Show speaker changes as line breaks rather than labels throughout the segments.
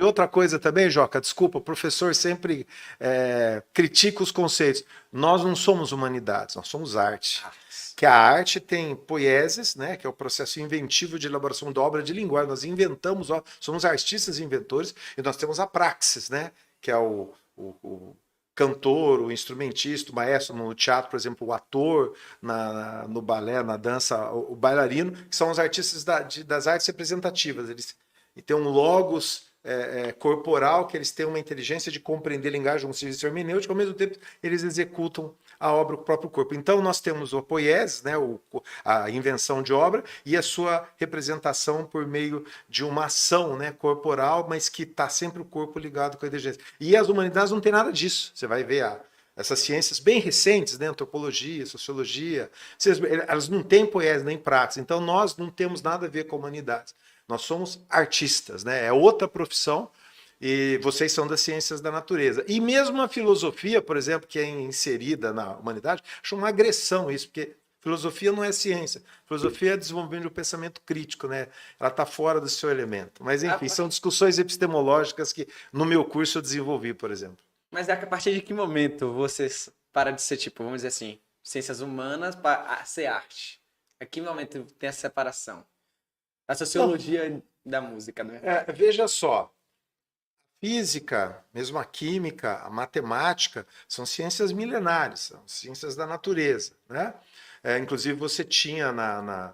outra coisa também, Joca, desculpa, o professor sempre critica os conceitos. Nós não somos humanidades, nós somos arte. Que a arte tem poieses, né, que é o processo inventivo de elaboração da obra de linguagem. Nós inventamos, somos artistas inventores, e nós temos a praxis, né, que é o cantor, o instrumentista, o maestro no teatro, por exemplo, o ator, no balé, na dança, o bailarino, que são os artistas das artes representativas. Eles têm um logos corporal, que eles têm uma inteligência de compreender a linguagem, um serviço hermenêutico, ao mesmo tempo eles executam a obra com o próprio corpo. Então nós temos o poiesis, né, a invenção de obra, e a sua representação por meio de uma ação, né, corporal, mas que está sempre o corpo ligado com a inteligência. E as humanidades não tem nada disso. Você vai ver essas ciências bem recentes, né, antropologia, sociologia, elas não têm poiesis nem prática. Então nós não temos nada a ver com a humanidade. Nós somos artistas, né? É outra profissão, e vocês são das ciências da natureza. E mesmo a filosofia, por exemplo, que é inserida na humanidade, acho uma agressão isso, porque filosofia não é ciência. Filosofia é desenvolvimento de um pensamento crítico, né? Ela está fora do seu elemento. Mas, enfim, são discussões epistemológicas que no meu curso eu desenvolvi, por exemplo.
Mas é a partir de que momento você para de ser, tipo, vamos dizer assim, ciências humanas para ser arte? A que momento tem essa separação? A sociologia da música, né?
Veja só, física, mesmo a química, a matemática, são ciências milenares, são ciências da natureza, né? Inclusive você tinha na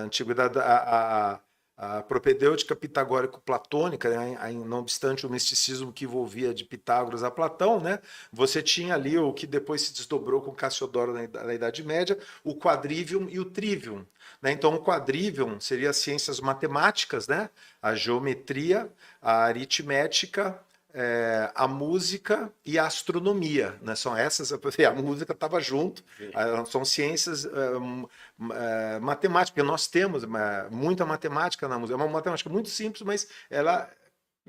antiguidade a propedêutica pitagórico-platônica, né? Não obstante o misticismo que envolvia de Pitágoras a Platão, né? Você tinha ali o que depois se desdobrou com Cassiodoro na Idade Média, o quadrivium e o trivium. Né? Então, o quadrivium seria as ciências matemáticas, né? A geometria, a aritmética, a música e a astronomia, né? São essas, a música estava junto, são ciências matemáticas, porque nós temos muita matemática na música, é uma matemática muito simples, mas ela,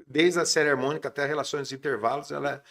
desde a série harmônica até as relações de intervalos, ela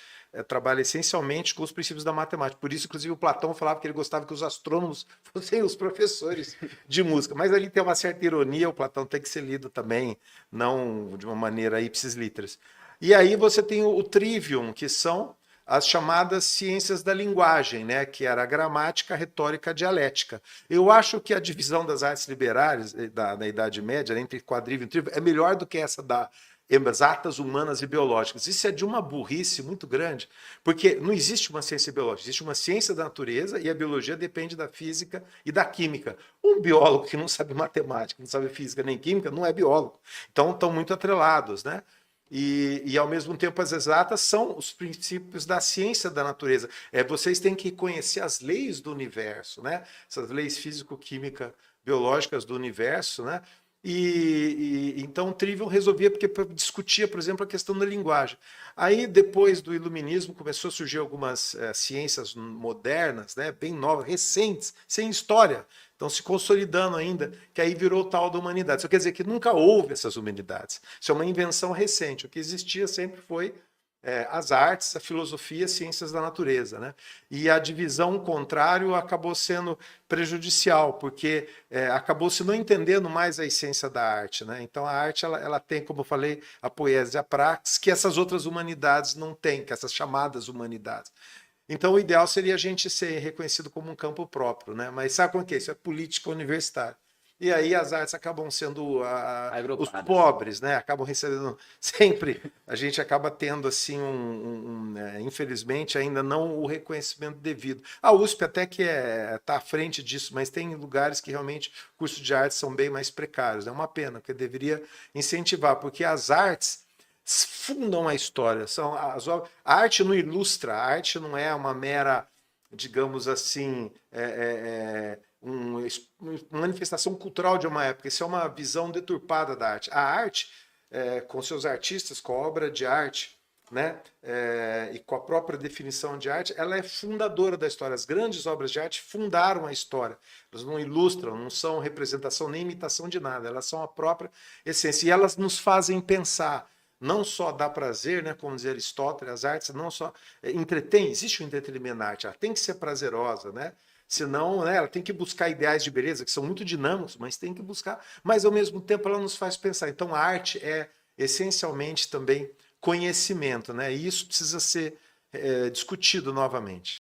trabalha essencialmente com os princípios da matemática. Por isso, inclusive, o Platão falava que ele gostava que os astrônomos fossem os professores de música. Mas ali tem uma certa ironia, o Platão tem que ser lido também, não de uma maneira ipsis literis. E aí você tem o trivium, que são as chamadas ciências da linguagem, né? Que era a gramática, a retórica, a dialética. Eu acho que a divisão das artes liberais da Idade Média, entre quadrivium e trivium, é melhor do que essa da exatas, humanas e biológicas. Isso é de uma burrice muito grande, porque não existe uma ciência biológica, existe uma ciência da natureza e a biologia depende da física e da química. Um biólogo que não sabe matemática, não sabe física nem química, não é biólogo. Então, estão muito atrelados, né? E, ao mesmo tempo, as exatas são os princípios da ciência da natureza. Vocês têm que conhecer as leis do universo, né? Essas leis físico-química biológicas do universo, né? Então o Trivium resolvia porque discutia, por exemplo, a questão da linguagem. Aí, depois do iluminismo, começou a surgir algumas ciências modernas, né, bem novas, recentes, sem história, estão se consolidando ainda, que aí virou o tal da humanidade. Isso quer dizer que nunca houve essas humanidades. Isso é uma invenção recente. O que existia sempre foi as artes, a filosofia, as ciências da natureza, né? E a divisão contrário acabou sendo prejudicial, porque acabou se não entendendo mais a essência da arte, né? Então a arte ela tem, como eu falei, a poesia, a praxis, que essas outras humanidades não têm, que essas chamadas humanidades. Então o ideal seria a gente ser reconhecido como um campo próprio, né? Mas sabe como é que é? Isso é política universitária. E aí as artes acabam sendo os pobres, né? Acabam recebendo sempre. A gente acaba tendo assim infelizmente ainda não o reconhecimento devido. A USP até que está à frente disso, mas tem lugares que realmente cursos de artes são bem mais precários. É uma pena, porque deveria incentivar, porque as artes fundam a história. A arte não ilustra, a arte não é uma mera, digamos assim, uma manifestação cultural de uma época. Isso é uma visão deturpada da arte. A arte, com seus artistas, com a obra de arte, né, e com a própria definição de arte, ela é fundadora da história. As grandes obras de arte fundaram a história. Elas não ilustram, não são representação nem imitação de nada. Elas são a própria essência. E elas nos fazem pensar. Não só dá prazer, né, como dizia Aristóteles, as artes não só entretém, existe um entretenimento na arte, ela tem que ser prazerosa, né? Senão, né, ela tem que buscar ideais de beleza que são muito dinâmicos, mas tem que buscar, mas ao mesmo tempo ela nos faz pensar. Então a arte essencialmente também conhecimento, né? E isso precisa ser discutido novamente.